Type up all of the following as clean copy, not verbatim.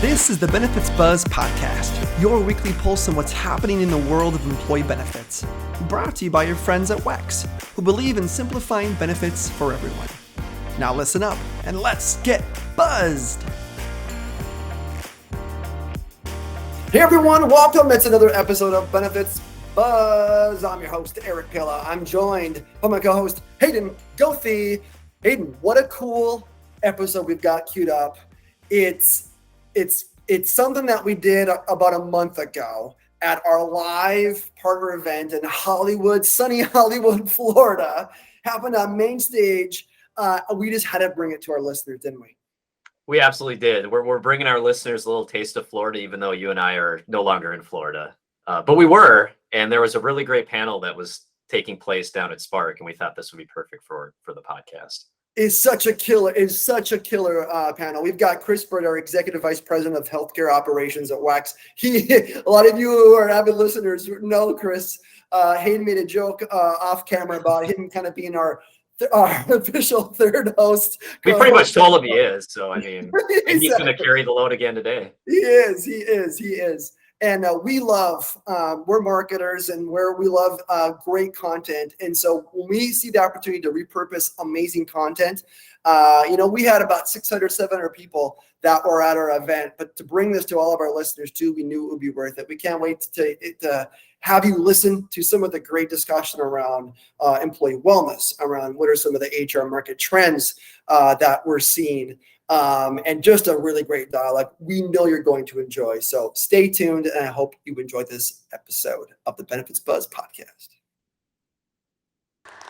This is the Benefits Buzz Podcast, your weekly pulse on what's happening in the world of employee benefits. Brought to you by your friends at WEX, who believe in simplifying benefits for everyone. Now listen up and let's get buzzed! Hey everyone, welcome. It's another episode of Benefits Buzz. I'm your host, Eric Pilla. I'm joined by my co-host, Hayden Gothi. Hayden, what a cool episode we've got queued up. It's something that we did about a month ago at our live partner event in Hollywood, sunny Hollywood, Florida. Happened on main stage. We just had to bring it to our listeners, didn't we? We absolutely did. We're bringing our listeners a little taste of Florida, even though you and I are no longer in Florida. But we were, and there was a really great panel that was taking place down at Spark, and we thought this would be perfect for the podcast. Is such a killer panel. We've got Chris Byrd, our Executive Vice President of Healthcare Operations at WEX. A lot of you who are avid listeners know Chris. Hayden made a joke off camera about him kind of being our official third host. We pretty much told him he is. So, I mean, and he's going to carry the load again today. He is. And we love, we're marketers and we love great content. And so when we see the opportunity to repurpose amazing content, we had about 600, 700 people that were at our event, but to bring this to all of our listeners too, we knew it would be worth it. We can't wait to have you listen to some of the great discussion around employee wellness, around what are some of the HR market trends that we're seeing. And just a really great dialogue we know you're going to enjoy. So stay tuned, and I hope you enjoyed this episode of the Benefits Buzz podcast.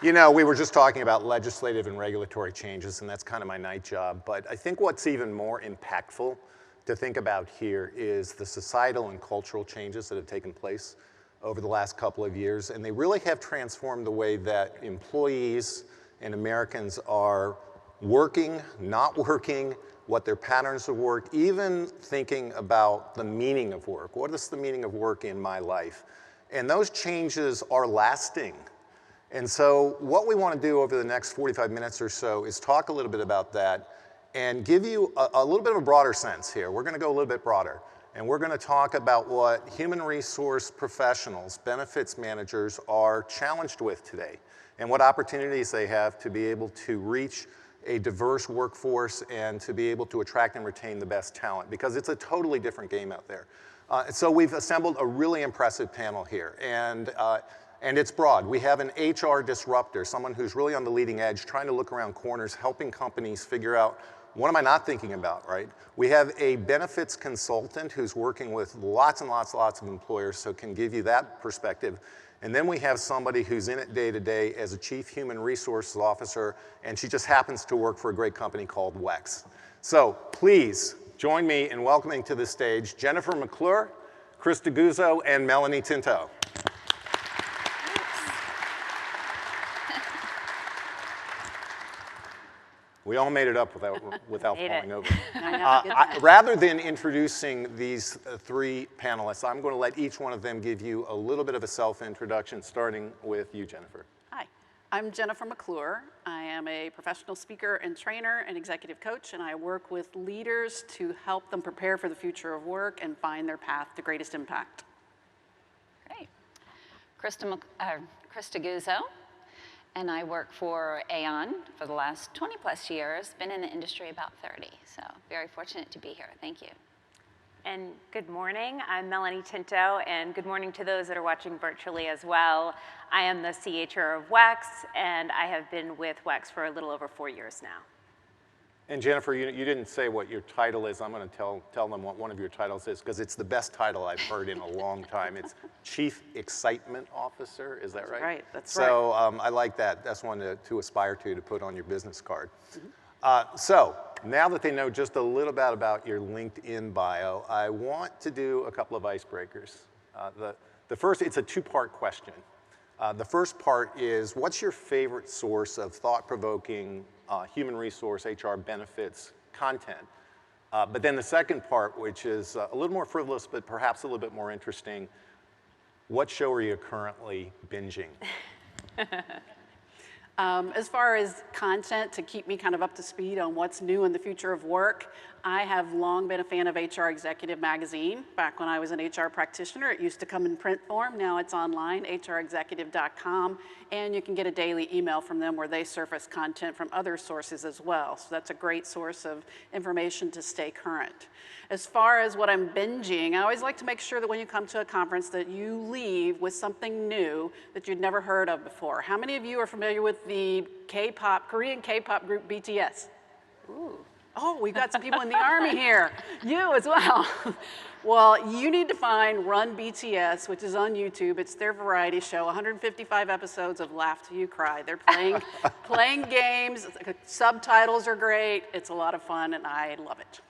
You know, we were just talking about legislative and regulatory changes, and that's kind of my night job. But I think what's even more impactful to think about here is the societal and cultural changes that have taken place over the last couple of years. And they really have transformed the way that employees and Americans are working, not working, what their patterns of work, even thinking about the meaning of work. What is the meaning of work in my life? And those changes are lasting. And so what we want to do over the next 45 minutes or so is talk a little bit about that and give you a little bit of a broader sense here. We're going to go a little bit broader. And we're going to talk about what human resource professionals, benefits managers are challenged with today and what opportunities they have to be able to reach a diverse workforce and to be able to attract and retain the best talent, because it's a totally different game out there. So we've assembled a really impressive panel here, and it's broad. We have an HR disruptor, someone who's really on the leading edge, trying to look around corners, helping companies figure out, what am I not thinking about, right? We have a benefits consultant who's working with lots and lots of employers, so can give you that perspective. And then we have somebody who's in it day to day as a chief human resources officer, and she just happens to work for a great company called WEX. So please join me in welcoming to the stage Jennifer McClure, Chris DeGuzzo, and Melanie Tinto. We all made it up without falling over. Rather than introducing these three panelists, I'm going to let each one of them give you a little bit of a self-introduction, starting with you, Jennifer. Hi, I'm Jennifer McClure. I am a professional speaker and trainer and executive coach, and I work with leaders to help them prepare for the future of work and find their path to greatest impact. Great. Chris DeGuzzo. And I work for Aon for the last 20 plus years, been in the industry about 30, so very fortunate to be here. Thank you. And good morning, I'm Melanie Tinto, and good morning to those that are watching virtually as well. I am the CHR of WEX, and I have been with WEX for a little over 4 years now. And Jennifer, you didn't say what your title is. I'm going to tell them what one of your titles is, because it's the best title I've heard in a long time. It's Chief Excitement Officer. Is that right? That's right. So I like that. That's one to aspire to put on your business card. Mm-hmm. So now that they know just a little bit about your LinkedIn bio, I want to do a couple of icebreakers. The first, it's a two-part question. The first part is, what's your favorite source of thought-provoking human resource, HR benefits content? But then the second part, which is a little more frivolous, but perhaps a little bit more interesting, what show are you currently binging? As far as content to keep me kind of up to speed on what's new in the future of work, I have long been a fan of HR Executive Magazine. Back when I was an HR practitioner, it used to come in print form. Now it's online, hrexecutive.com, and you can get a daily email from them where they surface content from other sources as well. So that's a great source of information to stay current. As far as what I'm binging, I always like to make sure that when you come to a conference that you leave with something new that you'd never heard of before. How many of you are familiar with the Korean K-pop group BTS? Ooh. Oh, we've got some people in the Army here. You as well. Well, you need to find Run BTS, which is on YouTube. It's their variety show, 155 episodes of Laugh Till You Cry. They're playing games. Subtitles are great. It's a lot of fun, and I love it.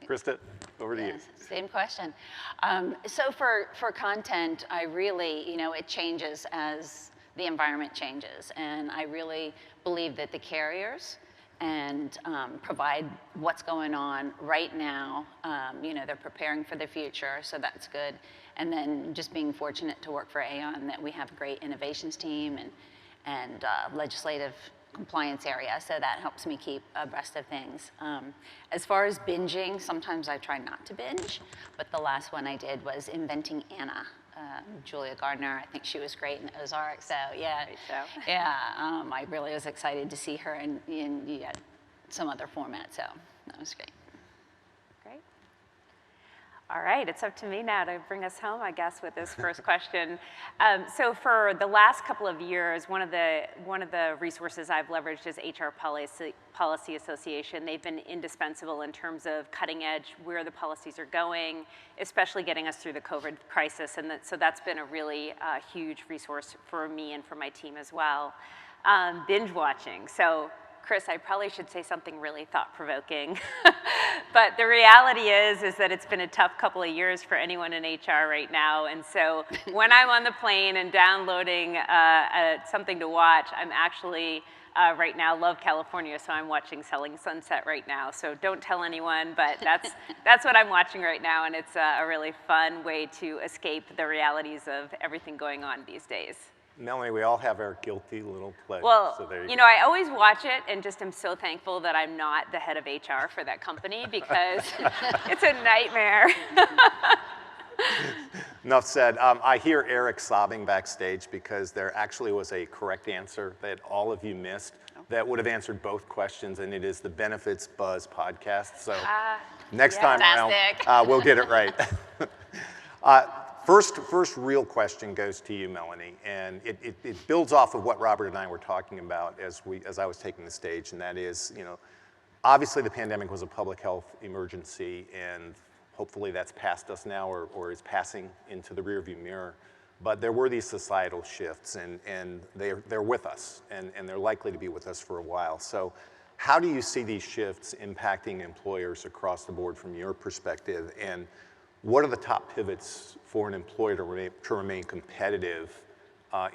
Krista, over to you. Yes, same question. So for content, I really, it changes as the environment changes. And I really believe that the carriers and provide what's going on right now. They're preparing for the future, so that's good. And then just being fortunate to work for Aon, that we have a great innovations team and legislative compliance area, so that helps me keep abreast of things. As far as binging, sometimes I try not to binge, but the last one I did was Inventing Anna. Julia Gardner, I think she was great in Ozark, so yeah. Great show. Yeah, I really was excited to see her in some other format, so that was great. Great. All right, it's up to me now to bring us home, I guess, with this first question. So for the last couple of years, one of the resources I've leveraged is HR Policy Association. They've been indispensable in terms of cutting edge, where the policies are going, especially getting us through the COVID crisis. And so that's been a really huge resource for me and for my team as well. Binge watching. So Chris, I probably should say something really thought-provoking, but the reality is that it's been a tough couple of years for anyone in HR right now, and so when I'm on the plane and downloading something to watch, I'm actually, right now, love California, so I'm watching Selling Sunset right now, so don't tell anyone, but that's what I'm watching right now, and it's a really fun way to escape the realities of everything going on these days. Melanie, we all have our guilty little pleasures. Well, so there you know, I always watch it and just am so thankful that I'm not the head of HR for that company because it's a nightmare. Enough said. I hear Eric sobbing backstage because there actually was a correct answer that all of you missed that would have answered both questions, and it is the Benefits Buzz podcast. So next time around, we'll get it right. First real question goes to you, Melanie, and it builds off of what Robert and I were talking about as I was taking the stage, and that is, obviously the pandemic was a public health emergency, and hopefully that's past us now or is passing into the rearview mirror. But there were these societal shifts, and they're with us, and they're likely to be with us for a while. So how do you see these shifts impacting employers across the board from your perspective, and what are the top pivots for an employer to remain competitive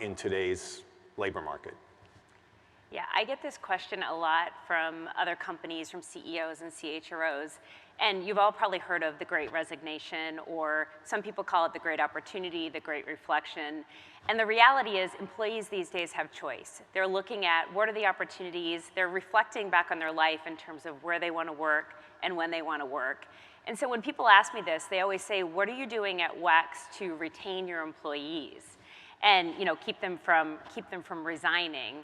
in today's labor market? Yeah, I get this question a lot from other companies, from CEOs and CHROs. And you've all probably heard of the Great Resignation, or some people call it the Great Opportunity, the Great Reflection. And the reality is employees these days have choice. They're looking at what are the opportunities. They're reflecting back on their life in terms of where they want to work and when they want to work. And so when people ask me this, they always say, what are you doing at WEX to retain your employees and keep them from resigning?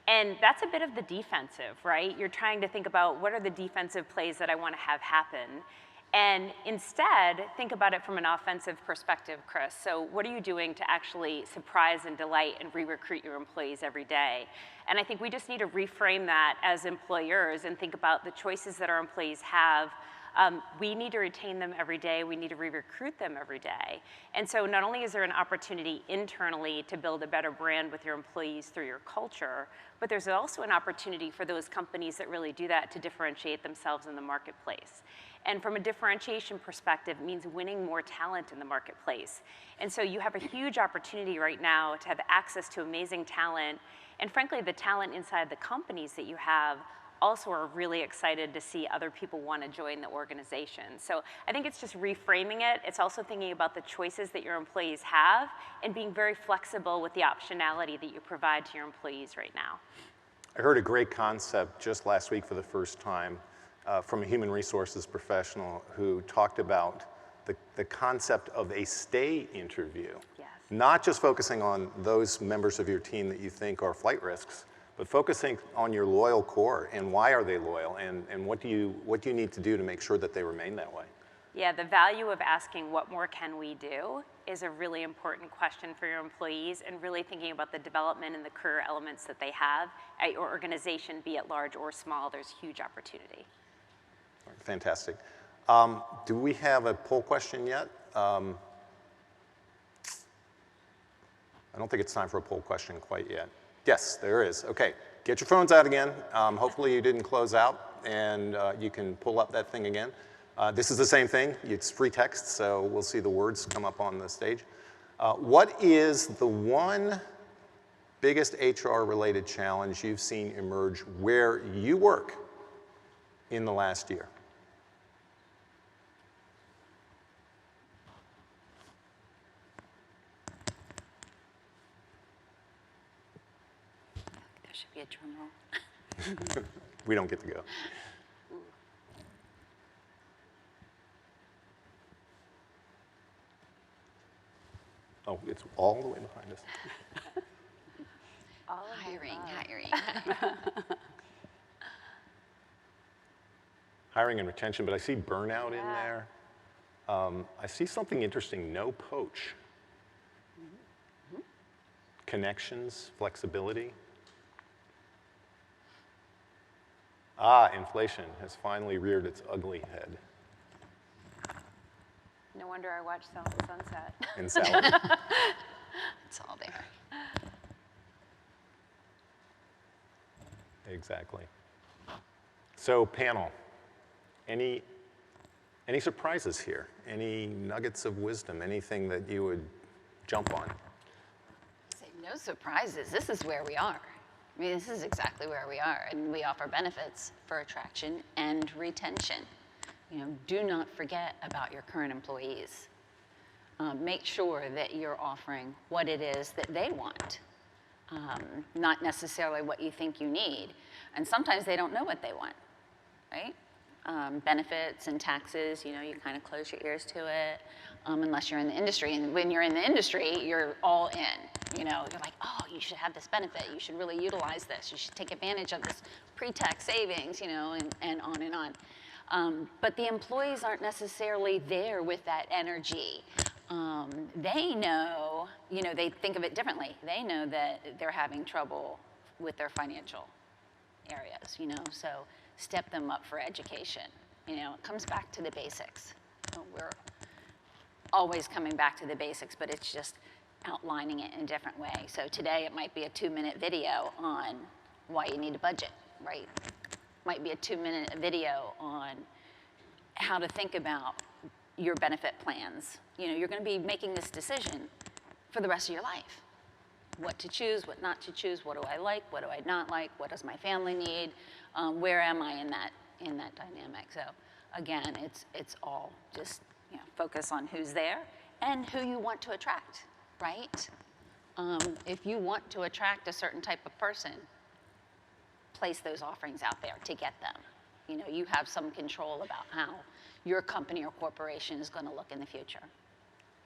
And that's a bit of the defensive, right? You're trying to think about what are the defensive plays that I want to have happen. And instead, think about it from an offensive perspective, Chris. So what are you doing to actually surprise and delight and re-recruit your employees every day? And I think we just need to reframe that as employers and think about the choices that our employees have. We need to retain them every day. We need to re-recruit them every day. And so not only is there an opportunity internally to build a better brand with your employees through your culture, but there's also an opportunity for those companies that really do that to differentiate themselves in the marketplace. And from a differentiation perspective, it means winning more talent in the marketplace. And so you have a huge opportunity right now to have access to amazing talent. And frankly, the talent inside the companies that you have also are really excited to see other people want to join the organization. So I think it's just reframing it. It's also thinking about the choices that your employees have and being very flexible with the optionality that you provide to your employees right now. I heard a great concept just last week for the first time from a human resources professional who talked about the concept of a stay interview. Yes. Not just focusing on those members of your team that you think are flight risks, but focusing on your loyal core and why are they loyal and what do you need to do to make sure that they remain that way? Yeah, the value of asking what more can we do is a really important question for your employees, and really thinking about the development and the career elements that they have at your organization, be it large or small. There's huge opportunity. Fantastic. Do we have a poll question yet? I don't think it's time for a poll question quite yet. Yes, there is. Okay, get your phones out again. Hopefully you didn't close out, and you can pull up that thing again. This is the same thing. It's free text, so we'll see the words come up on the stage. What is the one biggest HR-related challenge you've seen emerge where you work in the last year? There should be a drum roll. We don't get to go. Oh, it's all the way behind us. Hiring. Hiring and retention, but I see burnout in there. I see something interesting, no poach. Connections, flexibility. Inflation has finally reared its ugly head. No wonder I watch Selling Sunset. In salad. It's all there. Exactly. So panel, any surprises here? Any nuggets of wisdom? Anything that you would jump on? Say no surprises. This is where we are. I mean, this is exactly where we are, and we offer benefits for attraction and retention. You know, do not forget about your current employees. Make sure that you're offering what it is that they want, not necessarily what you think you need. And sometimes they don't know what they want, right? Benefits and taxes, you know, you kind of close your ears to it, unless you're in the industry. And when you're in the industry, you're all in. You know, you're like, oh, you should have this benefit. You should really utilize this. You should take advantage of this pre-tax savings, you know, and on and on. But the employees aren't necessarily there with that energy. They know, you know, they think of it differently. They know that they're having trouble with their financial areas, you know, so step them up for education. You know, it comes back to the basics. We're always coming back to the basics, but it's just outlining it in a different way. So today it might be a 2-minute video on why you need a budget, right? Might be a 2-minute video on how to think about your benefit plans. You know, you're going to be making this decision for the rest of your life. What to choose, what not to choose, what do I like, what do I not like, what does my family need, where am I in that dynamic? So again, it's all just, you know, focus on who's there and who you want to attract, right? If you want to attract a certain type of person, place those offerings out there to get them. You know, you have some control about how your company or corporation is going to look in the future.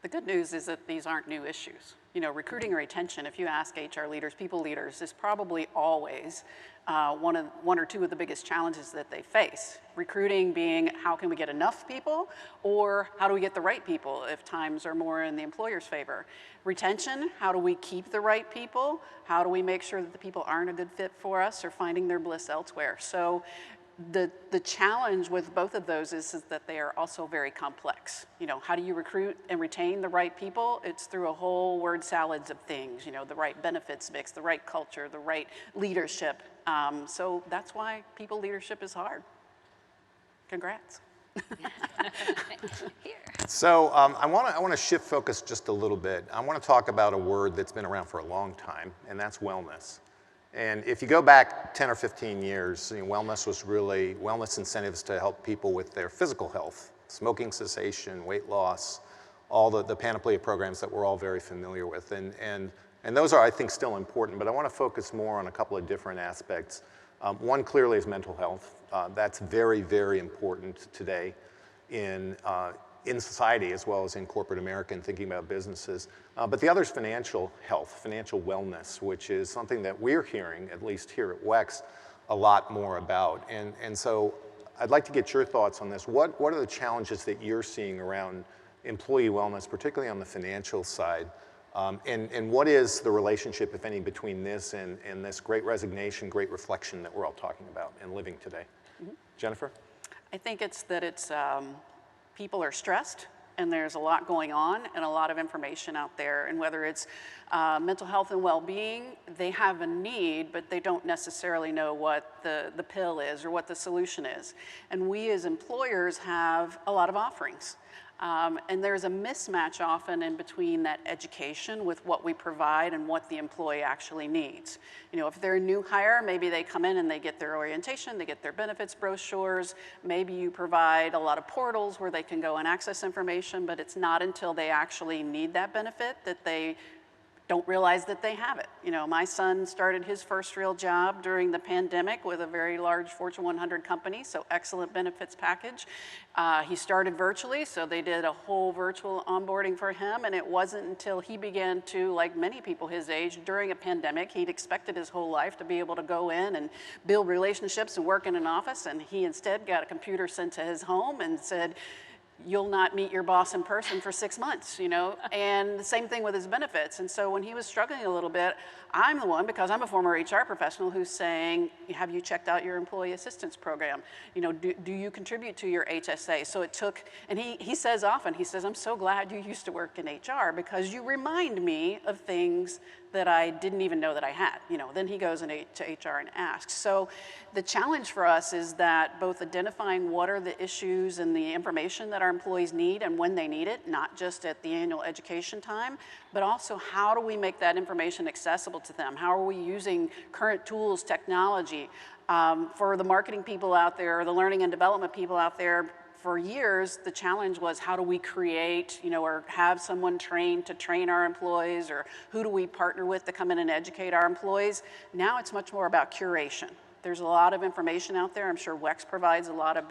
The good news is that these aren't new issues. You know, recruiting and retention, if you ask HR leaders, people leaders, is probably always one or two of the biggest challenges that they face. Recruiting being, how can we get enough people, or how do we get the right people if times are more in the employer's favor? Retention, how do we keep the right people? How do we make sure that the people aren't a good fit for us or finding their bliss elsewhere? So the challenge with both of those is that they are also very complex. You know, how do you recruit and retain the right people? It's through a whole word salads of things, you know, the right benefits mix, the right culture, the right leadership. So that's why people leadership is hard. Congrats. Here. So I want to shift focus just a little bit. I want to talk about a word that's been around for a long time, and that's wellness. And if you go back 10 or 15 years, you know, wellness was really wellness incentives to help people with their physical health, smoking cessation, weight loss, all the panoply of programs that we're all very familiar with. And those are, I think, still important, but I want to focus more on a couple of different aspects. One clearly is mental health. That's very, very important today in society as well as in corporate America and thinking about businesses. But the other is financial health, financial wellness, which is something that we're hearing, at least here at WEX, a lot more about. And so I'd like to get your thoughts on this. What are the challenges that you're seeing around employee wellness, particularly on the financial side? And what is the relationship, if any, between this and this great resignation, great reflection that we're all talking about and living today? Jennifer? I think it's people are stressed, and there's a lot going on and a lot of information out there. And whether it's mental health and well-being, they have a need, but they don't necessarily know what the pill is or what the solution is. And we as employers have a lot of offerings. And there's a mismatch often in between that education with what we provide and what the employee actually needs. You know, if they're a new hire, maybe they come in and they get their orientation, they get their benefits brochures. Maybe you provide a lot of portals where they can go and access information, but it's not until they actually need that benefit that they don't realize that they have it. You know, my son started his first real job during the pandemic with a very large Fortune 100 company, so excellent benefits package. He started virtually, so they did a whole virtual onboarding for him, and it wasn't until he began to, like many people his age, during a pandemic, he'd expected his whole life to be able to go in and build relationships and work in an office, and he instead got a computer sent to his home and said, you'll not meet your boss in person for 6 months, you know, and the same thing with his benefits. And so when he was struggling a little bit, I'm the one, because I'm a former HR professional, who's saying, have you checked out your employee assistance program? You know, do you contribute to your HSA? So it took, and he says often, he says, I'm so glad you used to work in HR because you remind me of things that I didn't even know that I had. You know, then he goes to HR and asks. So the challenge for us is that both identifying what are the issues and the information that our employees need and when they need it, not just at the annual education time, but also how do we make that information accessible to them? How are we using current tools, technology? For the marketing people out there, or the learning and development people out there, for years, the challenge was how do we create, you know, or have someone trained to train our employees, or who do we partner with to come in and educate our employees? Now it's much more about curation. There's a lot of information out there. I'm sure WEX provides a lot of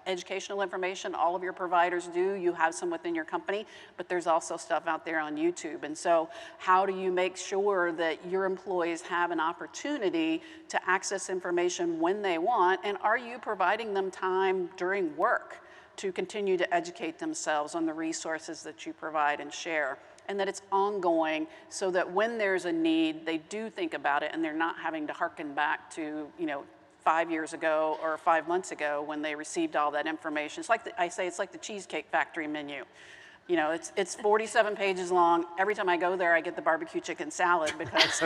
educational information. All of your providers do. You have some within your company, but there's also stuff out there on YouTube. And so how do you make sure that your employees have an opportunity to access information when they want? And are you providing them time during work to continue to educate themselves on the resources that you provide and share? And that it's ongoing, so that when there's a need, they do think about it and they're not having to hearken back to, you know, 5 years ago or 5 months ago when they received all that information. It's like it's like the Cheesecake Factory menu. You know, it's 47 pages long. Every time I go there, I get the barbecue chicken salad because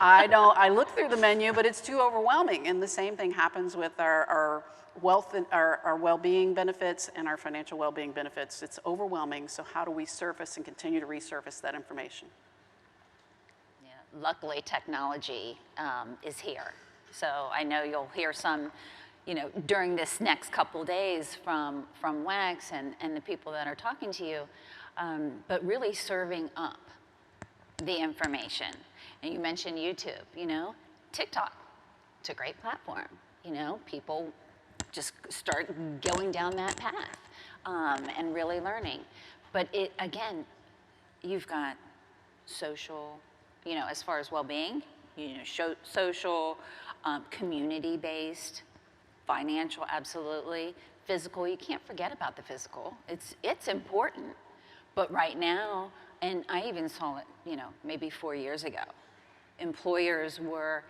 I look through the menu, but it's too overwhelming. And the same thing happens with our wealth and our well-being benefits and our financial well-being benefits. It's overwhelming, so how do we surface and continue to resurface that information? Yeah, luckily technology is here. So I know you'll hear some, you know, during this next couple days from WEX and the people that are talking to you, but really serving up the information. And you mentioned YouTube, you know, TikTok, it's a great platform. You know, people just start going down that path and really learning. But again, you've got social, you know, as far as well-being, you know, social, community-based, financial, absolutely, physical. You can't forget about the physical. It's important. But right now, and I even saw it, you know, maybe 4 years ago, employers were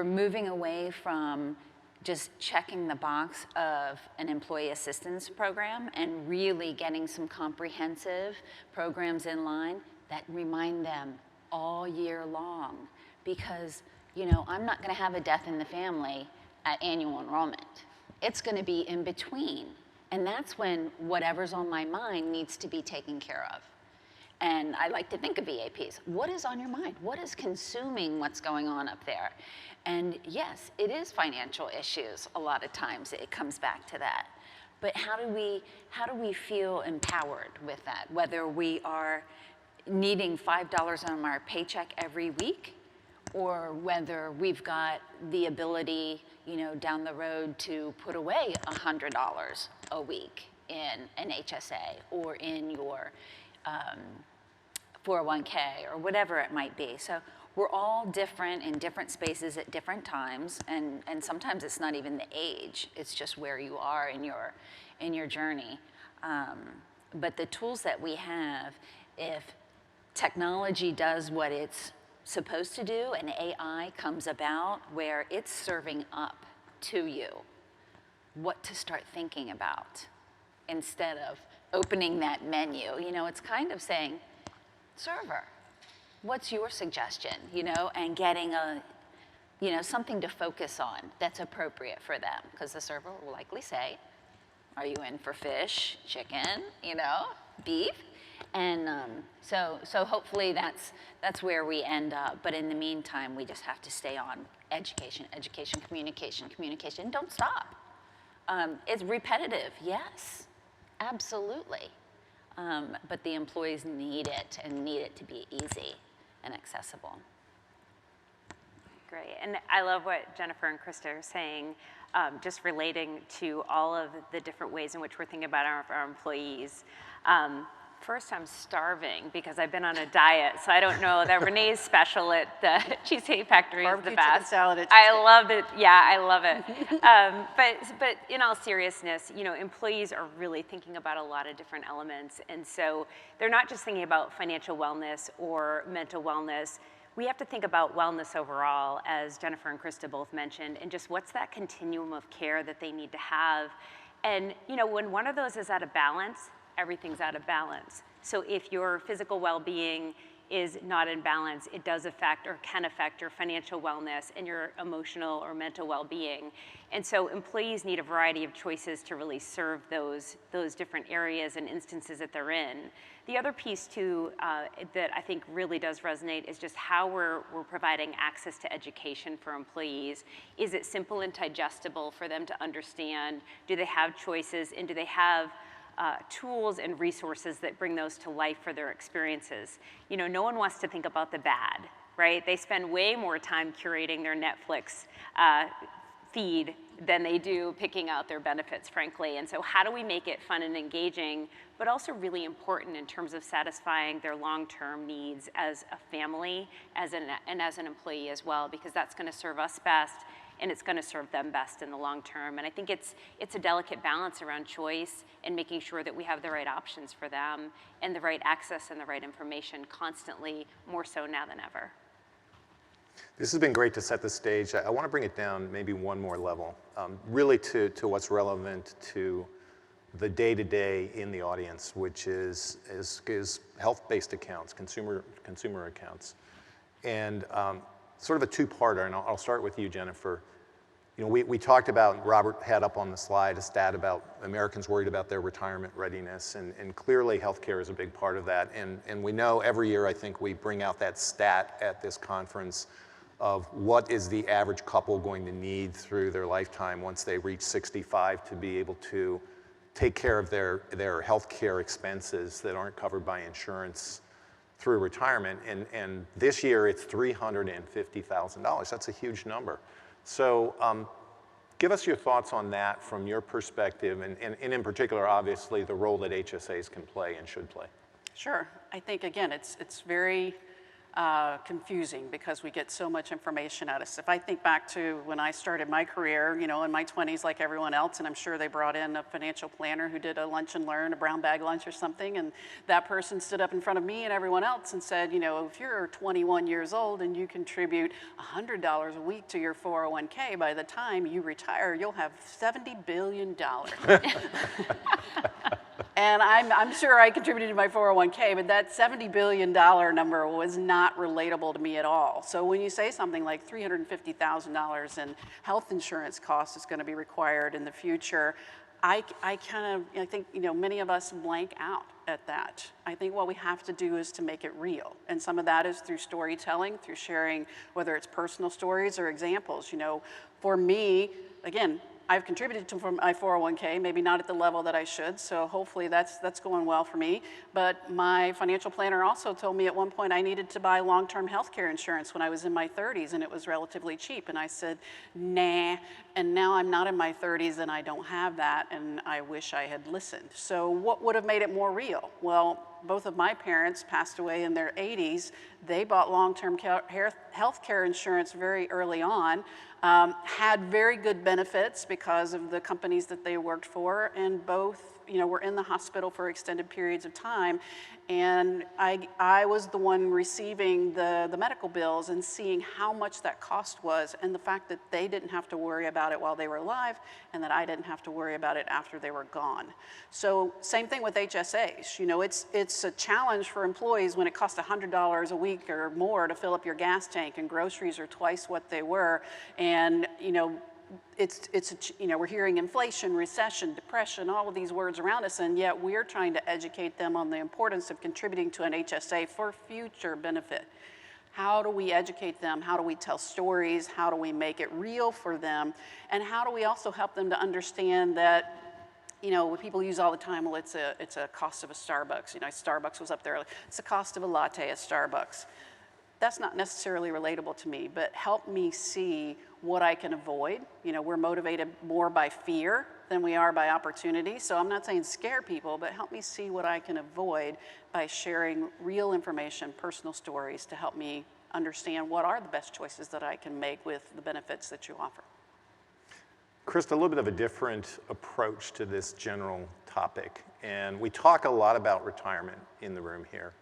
moving away from just checking the box of an employee assistance program and really getting some comprehensive programs in line that remind them all year long. Because, you know, I'm not gonna have a death in the family at annual enrollment. It's gonna be in between. And that's when whatever's on my mind needs to be taken care of. And I like to think of EAPs. What is on your mind? What is consuming what's going on up there? And yes, it is financial issues. A lot of times it comes back to that. But how do we feel empowered with that? Whether we are needing $5 on our paycheck every week, or whether we've got the ability, down the road to put away $100 a week in an HSA or in your 401k or whatever it might be. So we're all different in different spaces at different times, and sometimes it's not even the age, it's just where you are in your journey. But the tools that we have, if technology does what it's supposed to do and AI comes about where it's serving up to you what to start thinking about instead of opening that menu. It's kind of saying, server, what's your suggestion? And getting something to focus on that's appropriate for them, because the server will likely say, are you in for fish, chicken, beef? And so hopefully that's where we end up. But in the meantime, we just have to stay on education, communication. Don't stop. It's repetitive, yes, absolutely. But the employees need it and need it to be easy and accessible. Great, and I love what Jennifer and Krista are saying, just relating to all of the different ways in which we're thinking about our employees. First, I'm starving because I've been on a diet, so I don't know that Renee's special at the Cheesecake Factory is the Barbecue best. chicken salad at I Cheesecake. love it. Yeah, I love it. But in all seriousness, employees are really thinking about a lot of different elements, and so they're not just thinking about financial wellness or mental wellness. We have to think about wellness overall, as Jennifer and Krista both mentioned, and just what's that continuum of care that they need to have. And when one of those is out of balance, everything's out of balance. So if your physical well-being is not in balance, it does affect or can affect your financial wellness and your emotional or mental well-being. And so employees need a variety of choices to really serve those different areas and instances that they're in. The other piece too that I think really does resonate is just how we're providing access to education for employees. Is it simple and digestible for them to understand? Do they have choices, and do they have tools and resources that bring those to life for their experiences? No one wants to think about the bad, right? They spend way more time curating their Netflix feed than they do picking out their benefits, frankly. And so how do we make it fun and engaging, but also really important in terms of satisfying their long-term needs as a family and as an employee as well, because that's going to serve us best, and it's going to serve them best in the long term. And I think it's a delicate balance around choice and making sure that we have the right options for them and the right access and the right information constantly, more so now than ever. This has been great to set the stage. I want to bring it down maybe one more level, really to what's relevant to the day-to-day in the audience, which is health-based accounts, consumer accounts. And sort of a two-parter, and I'll start with you, Jennifer. We talked about, Robert had up on the slide a stat about Americans worried about their retirement readiness, and clearly healthcare is a big part of that. And we know every year, I think, we bring out that stat at this conference of what is the average couple going to need through their lifetime once they reach 65 to be able to take care of their healthcare expenses that aren't covered by insurance through retirement. And this year it's $350,000. That's a huge number. So give us your thoughts on that from your perspective, and in particular, obviously, the role that HSAs can play and should play. Sure. I think, again, it's very confusing because we get so much information out of us. If I think back to when I started my career, in my 20s like everyone else, and I'm sure they brought in a financial planner who did a lunch and learn, a brown bag lunch or something, and that person stood up in front of me and everyone else and said, if you're 21 years old and you contribute $100 a week to your 401k, by the time you retire, you'll have $70 billion. And I'm sure I contributed to my 401k, but that $70 billion number was not relatable to me at all. So when you say something like $350,000 in health insurance costs is going to be required in the future, I think many of us blank out at that. I think what we have to do is to make it real. And some of that is through storytelling, through sharing, whether it's personal stories or examples. For me, again, I've contributed to from my 401k, maybe not at the level that I should, so hopefully that's going well for me. But my financial planner also told me at one point I needed to buy long-term health care insurance when I was in my 30s, and it was relatively cheap. And I said, nah, and now I'm not in my 30s and I don't have that, and I wish I had listened. So what would have made it more real? Well, both of my parents passed away in their 80s. They bought long-term health care insurance very early on, had very good benefits because of the companies that they worked for, and both were in the hospital for extended periods of time. And I was the one receiving the medical bills and seeing how much that cost was, and the fact that they didn't have to worry about it while they were alive, and that I didn't have to worry about it after they were gone. So same thing with HSAs. It's a challenge for employees when it costs $100 a week or more to fill up your gas tank, and groceries are twice what they were. And we're hearing inflation, recession, depression, all of these words around us, and yet we're trying to educate them on the importance of contributing to an HSA for future benefit. How do we educate them? How do we tell stories? How do we make it real for them? And how do we also help them to understand that, what people use all the time, well, it's a cost of a Starbucks. Starbucks was up there. It's the cost of a latte at Starbucks. That's not necessarily relatable to me, but help me see what I can avoid. We're motivated more by fear than we are by opportunity. So I'm not saying scare people, but help me see what I can avoid by sharing real information, personal stories, to help me understand what are the best choices that I can make with the benefits that you offer. Krista, a little bit of a different approach to this general topic. And we talk a lot about retirement in the room here.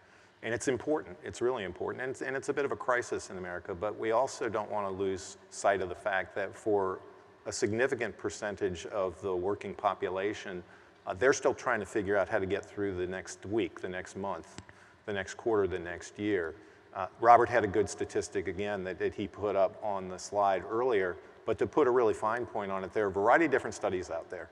And it's important, it's really important, and it's a bit of a crisis in America, but we also don't want to lose sight of the fact that for a significant percentage of the working population, they're still trying to figure out how to get through the next week, the next month, the next quarter, the next year. Robert had a good statistic, again, that he put up on the slide earlier, but to put a really fine point on it, there are a variety of different studies out there.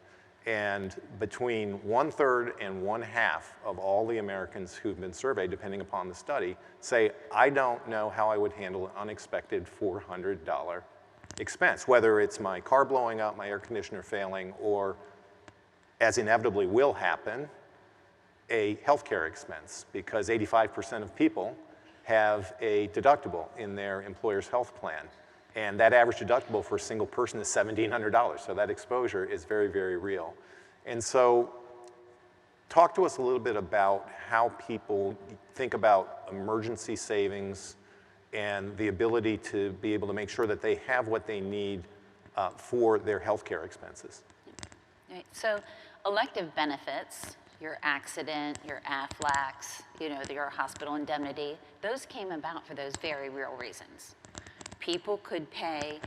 And between 1/3 and 1/2 of all the Americans who've been surveyed, depending upon the study, say, I don't know how I would handle an unexpected $400 expense, whether it's my car blowing up, my air conditioner failing, or, as inevitably will happen, a healthcare expense, because 85% of people have a deductible in their employer's health plan. And that average deductible for a single person is $1,700. So that exposure is very, very real. And so talk to us a little bit about how people think about emergency savings and the ability to be able to make sure that they have what they need for their healthcare expenses. Right. So elective benefits, your accident, your AFLACs, your hospital indemnity, those came about for those very real reasons. People could pay,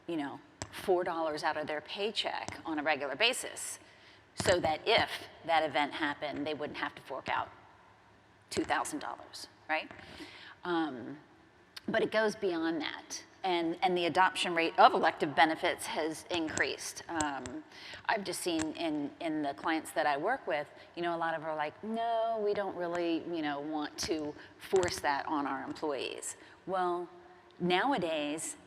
$4 out of their paycheck on a regular basis, so that if that event happened, they wouldn't have to fork out $2,000, right? But it goes beyond that, and the adoption rate of elective benefits has increased. I've just seen in the clients that I work with, a lot of them are like, no, we don't really, want to force that on our employees. Well, nowadays,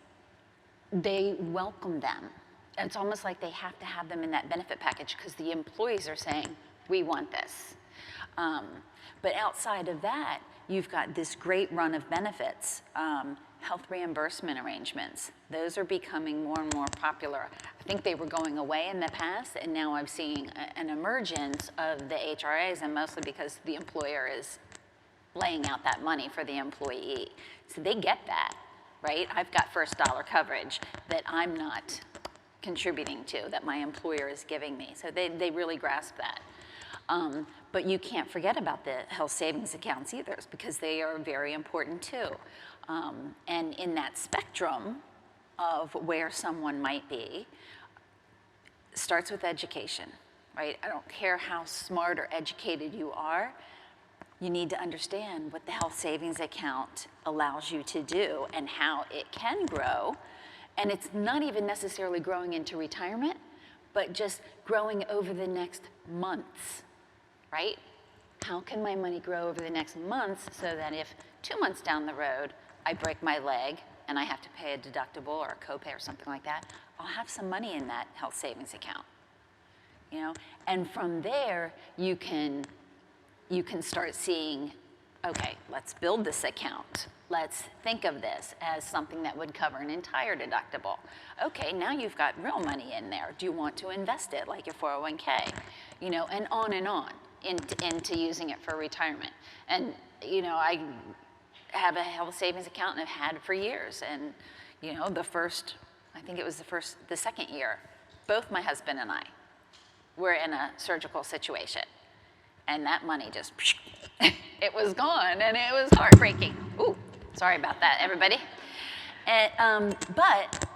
they welcome them. It's almost like they have to have them in that benefit package because the employees are saying, we want this. But outside of that, you've got this great run of benefits. Health reimbursement arrangements. Those are becoming more and more popular. I think they were going away in the past, and now I'm seeing an emergence of the HRAs, and mostly because the employer is laying out that money for the employee. So they get that. Right? I've got first dollar coverage that I'm not contributing to, that my employer is giving me. So they really grasp that. But you can't forget about the health savings accounts either, because they are very important too. And in that spectrum of where someone might be, starts with education, right? I don't care how smart or educated you are, you need to understand what the health savings account allows you to do and how it can grow. And it's not even necessarily growing into retirement, but just growing over the next months, right? How can my money grow over the next months so that if 2 months down the road, I break my leg and I have to pay a deductible or a copay or something like that, I'll have some money in that health savings account. You know, and from there you can start seeing, okay, let's build this account. Let's think of this as something that would cover an entire deductible. Okay, now you've got real money in there. Do you want to invest it like your 401k? You know, and on into using it for retirement. And you know, I have a health savings account and have had it for years. And you know, I think it was the second year, both my husband and I were in a surgical situation. And that money just, it was gone, and it was heartbreaking. Ooh, sorry about that, everybody. And, but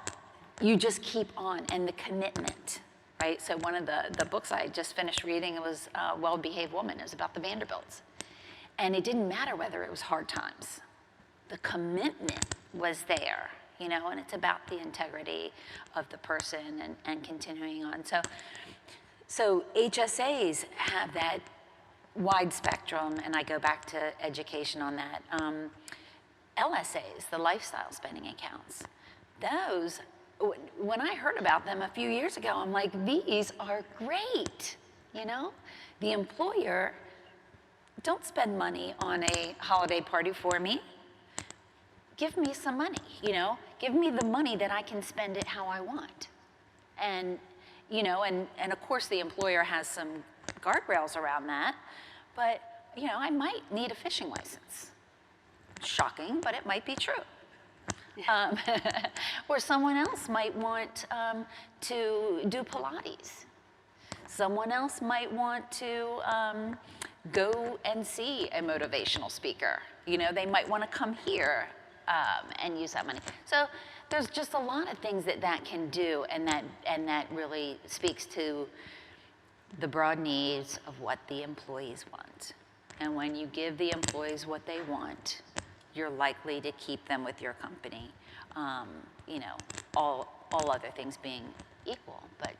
you just keep on, and the commitment, right? So one of the books I just finished reading, it was Well-Behaved Woman. It was about the Vanderbilts. And it didn't matter whether it was hard times. The commitment was there, you know, and it's about the integrity of the person and continuing on. So HSAs have that wide spectrum, and I go back to education on that. LSAs, the lifestyle spending accounts, those, when I heard about them a few years ago, I'm like, these are great, you know? The employer, don't spend money on a holiday party for me. Give me some money, you know? Give me the money that I can spend it how I want. And, you know, and of course the employer has some guardrails around that, but you know, I might need a fishing license. Shocking, but it might be true. Or someone else might want to do Pilates. Someone else might want to go and see a motivational speaker. You know, they might want to come here and use that money. So there's just a lot of things that can do, and that really speaks to the broad needs of what the employees want. And when you give the employees what they want, you're likely to keep them with your company. You know, all other things being equal, but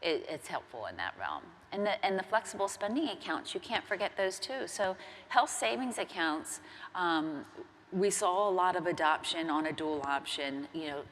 it's helpful in that realm. And the flexible spending accounts, you can't forget those too. So health savings accounts, we saw a lot of adoption on a dual option, you know,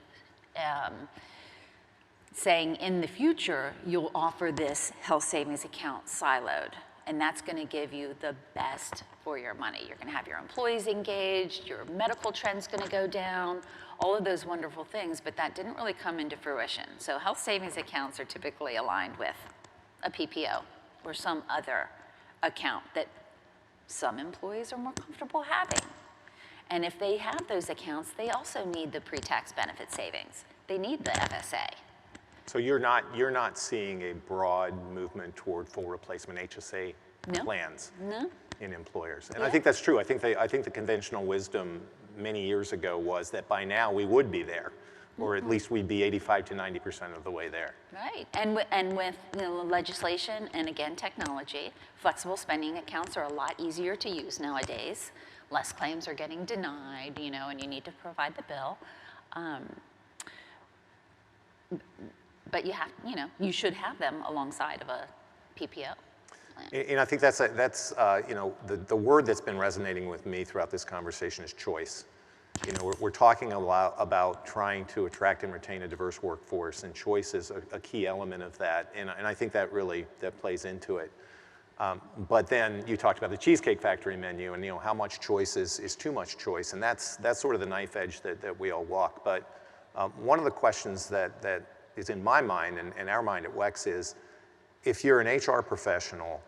saying in the future, you'll offer this health savings account siloed, and that's gonna give you the best for your money. You're gonna have your employees engaged, your medical trend's gonna go down, all of those wonderful things, but that didn't really come into fruition. So health savings accounts are typically aligned with a PPO or some other account that some employees are more comfortable having. And if they have those accounts, they also need the pre-tax benefit savings. They need the FSA. So you're not seeing a broad movement toward full replacement HSA plans in employers, and I think that's true. I think the conventional wisdom many years ago was that by now we would be there, or at least we'd be 85 to 90% of the way there. Right, and with you know, legislation and again technology, flexible spending accounts are a lot easier to use nowadays. Less claims are getting denied, you know, and you need to provide the bill. But you have, you know, you should have them alongside of a PPO plan. And I think that's you know, the word that's been resonating with me throughout this conversation is choice. You know, we're talking a lot about trying to attract and retain a diverse workforce, and choice is a key element of that. And I think that really plays into it. But then you talked about the Cheesecake Factory menu, and you know how much choice is too much choice, and that's sort of the knife edge that we all walk. But one of the questions that is in my mind and our mind at WEX is, if you're an HR professional,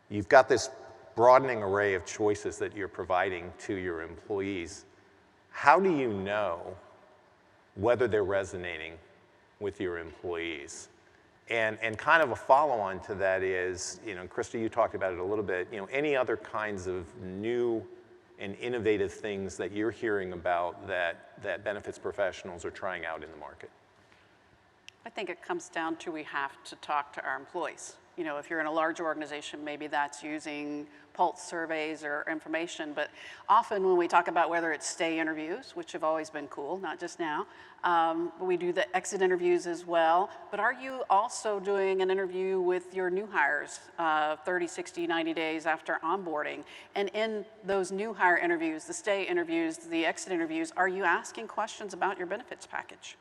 you've got this broadening array of choices that you're providing to your employees. How do you know whether they're resonating with your employees? And kind of a follow-on to that is, you know, Krista, you talked about it a little bit, you know, any other kinds of new and innovative things that you're hearing about that benefits professionals are trying out in the market? I think it comes down to we have to talk to our employees. You know, if you're in a large organization, maybe that's using pulse surveys or information, but often when we talk about whether it's stay interviews, which have always been cool, not just now, we do the exit interviews as well, but are you also doing an interview with your new hires 30, 60, 90 days after onboarding? And in those new hire interviews, the stay interviews, the exit interviews, are you asking questions about your benefits package?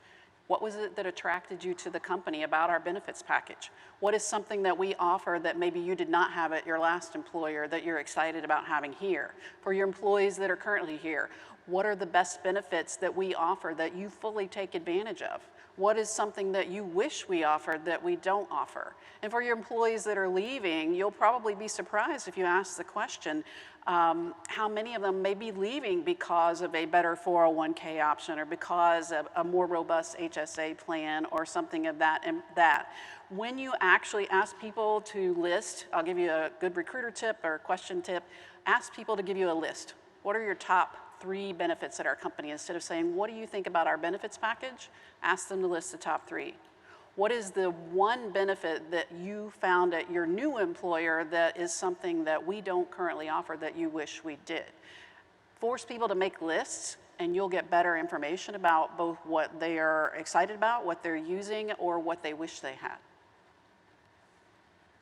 What was it that attracted you to the company about our benefits package? What is something that we offer that maybe you did not have at your last employer that you're excited about having here? For your employees that are currently here, what are the best benefits that we offer that you fully take advantage of? What is something that you wish we offered that we don't offer? And for your employees that are leaving, you'll probably be surprised if you ask the question, how many of them may be leaving because of a better 401k option or because of a more robust HSA plan or something of that. When you actually ask people to list, I'll give you a good recruiter tip or question tip, ask people to give you a list. What are your top 3 benefits at our company? Instead of saying, what do you think about our benefits package? Ask them to list the top 3. What is the one benefit that you found at your new employer that is something that we don't currently offer that you wish we did? Force people to make lists and you'll get better information about both what they are excited about, what they're using, or what they wish they had.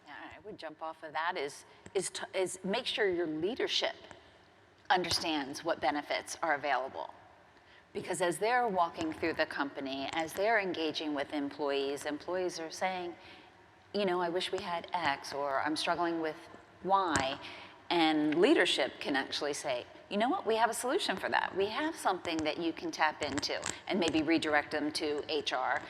Yeah, I would jump off of that is make sure your leadership understands what benefits are available. Because as they're walking through the company, as they're engaging with employees, employees are saying, you know, I wish we had X, or I'm struggling with Y. And leadership can actually say, you know what, we have a solution for that. We have something that you can tap into, and maybe redirect them to HR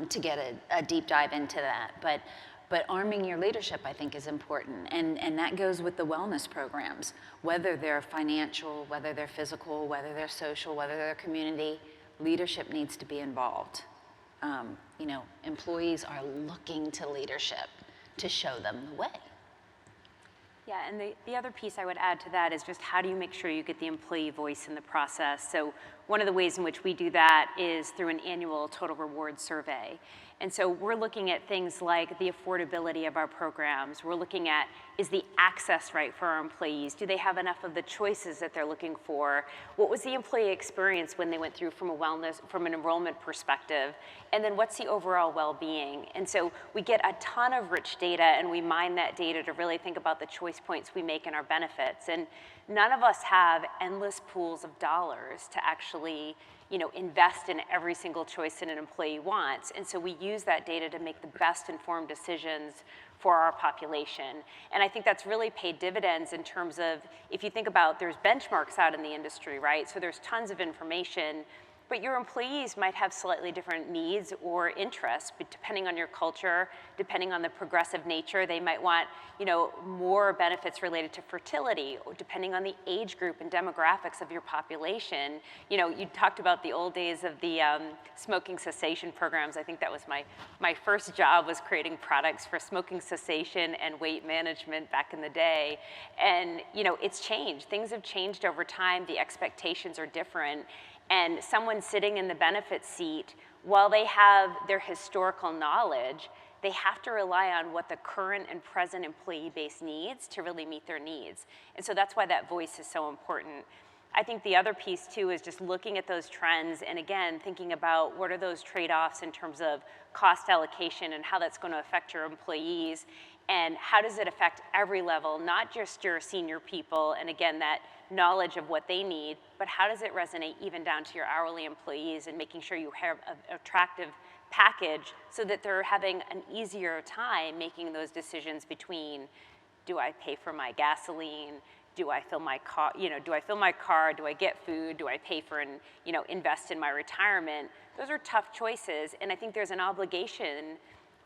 to get a deep dive into that. But arming your leadership, I think, is important. And that goes with the wellness programs, whether they're financial, whether they're physical, whether they're social, whether they're community, leadership needs to be involved. You know, employees are looking to leadership to show them the way. Yeah, and the other piece I would add to that is just how do you make sure you get the employee voice in the process? So one of the ways in which we do that is through an annual total reward survey. And so we're looking at things like the affordability of our programs. We're looking at, is the access right for our employees? Do they have enough of the choices that they're looking for? What was the employee experience when they went through from an enrollment perspective? And then what's the overall well-being? And so we get a ton of rich data and we mine that data to really think about the choice points we make in our benefits. And none of us have endless pools of dollars to actually, you know, invest in every single choice that an employee wants. And so we use that data to make the best informed decisions for our population. And I think that's really paid dividends in terms of, if you think about, there's benchmarks out in the industry, right? So there's tons of information, but your employees might have slightly different needs or interests, but depending on your culture, depending on the progressive nature, they might want, you know, more benefits related to fertility, or depending on the age group and demographics of your population. You know, you talked about the old days of the smoking cessation programs. I think that was my first job, was creating products for smoking cessation and weight management back in the day. And, you know, it's changed. Things have changed over time. The expectations are different. And someone sitting in the benefit seat, while they have their historical knowledge, they have to rely on what the current and present employee base needs to really meet their needs. And so that's why that voice is so important. I think the other piece too is just looking at those trends and again, thinking about what are those trade-offs in terms of cost allocation and how that's going to affect your employees, and how does it affect every level, not just your senior people, and again, that knowledge of what they need, but how does it resonate even down to your hourly employees, and making sure you have an attractive package so that they're having an easier time making those decisions between, do I pay for my gasoline? Do I fill my car? You know, do I fill my car? Do I get food? Do I pay for and, you know, invest in my retirement? Those are tough choices, and I think there's an obligation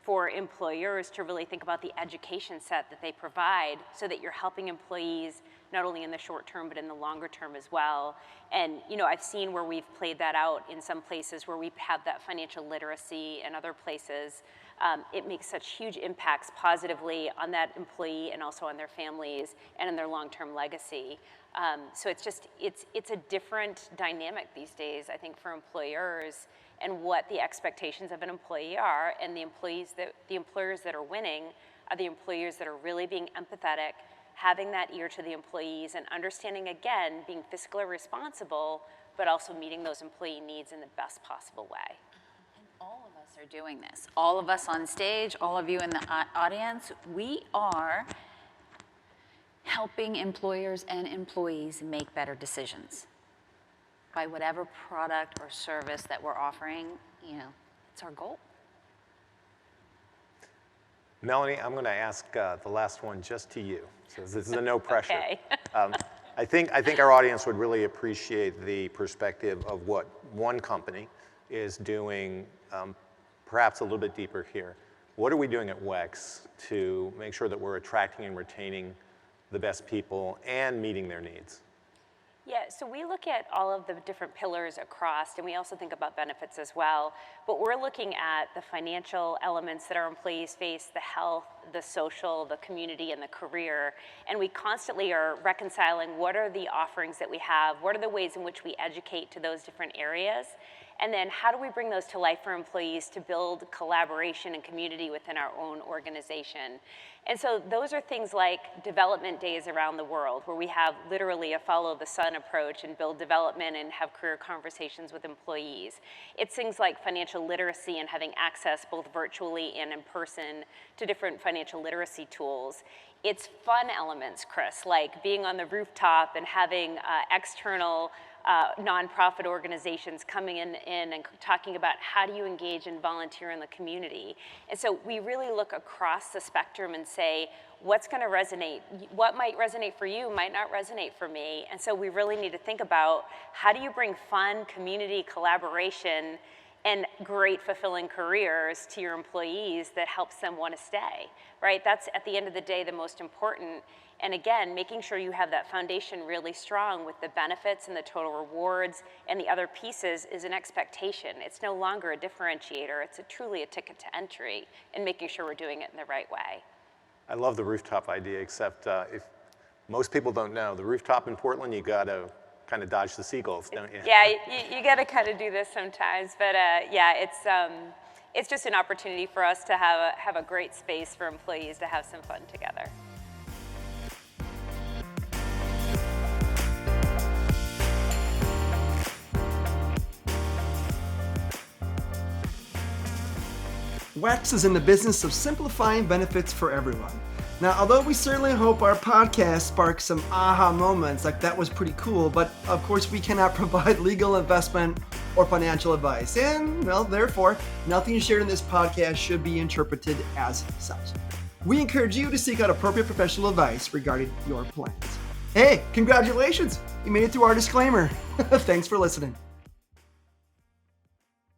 for employers to really think about the education set that they provide so that you're helping employees not only in the short term but in the longer term as well. And you know, I've seen where we've played that out in some places where we have that financial literacy, and other places it makes such huge impacts positively on that employee and also on their families and in their long-term legacy. So it's just, it's a different dynamic these days, I think, for employers, and what the expectations of an employee are, and the employers that are winning are the employers that are really being empathetic, having that ear to the employees, and understanding, again, being fiscally responsible, but also meeting those employee needs in the best possible way. All of us are doing this. All of us on stage, all of you in the audience, we are helping employers and employees make better decisions by whatever product or service that we're offering. It's our goal. Melanie, I'm going to ask the last one just to you. So this is a no pressure. Okay. I think our audience would really appreciate the perspective of what one company is doing, perhaps a little bit deeper here. What are we doing at WEX to make sure that we're attracting and retaining the best people and meeting their needs? Yeah, so we look at all of the different pillars across, and we also think about benefits as well. But we're looking at the financial elements that our employees face, the health, the social, the community, and the career. And we constantly are reconciling what are the offerings that we have, what are the ways in which we educate to those different areas, and then how do we bring those to life for employees to build collaboration and community within our own organization. And so those are things like development days around the world, where we have literally a follow the sun approach and build development and have career conversations with employees. It's things like financial literacy and having access both virtually and in person to different financial literacy tools. It's fun elements, Chris, like being on the rooftop and having external nonprofit organizations coming in and talking about how do you engage and volunteer in the community. And so we really look across the spectrum and say, what's going to resonate? What might resonate for you might not resonate for me. And so we really need to think about how do you bring fun, community, collaboration, and great fulfilling careers to your employees that helps them want to stay, right? That's at the end of the day the most important. And again, making sure you have that foundation really strong with the benefits and the total rewards and the other pieces is an expectation. It's no longer a differentiator. It's truly a ticket to entry, and making sure we're doing it in the right way. I love the rooftop idea, except if most people don't know, the rooftop in Portland, you got to kind of dodge the seagulls, don't you? Yeah, you got to kind of do this sometimes, but yeah, it's just an opportunity for us to have a great space for employees to have some fun together. WEX is in the business of simplifying benefits for everyone. Now, although we certainly hope our podcast sparks some aha moments, like that was pretty cool, but of course we cannot provide legal, investment, or financial advice. And, well, therefore, nothing shared in this podcast should be interpreted as such. We encourage you to seek out appropriate professional advice regarding your plans. Hey, congratulations! You made it through our disclaimer. Thanks for listening.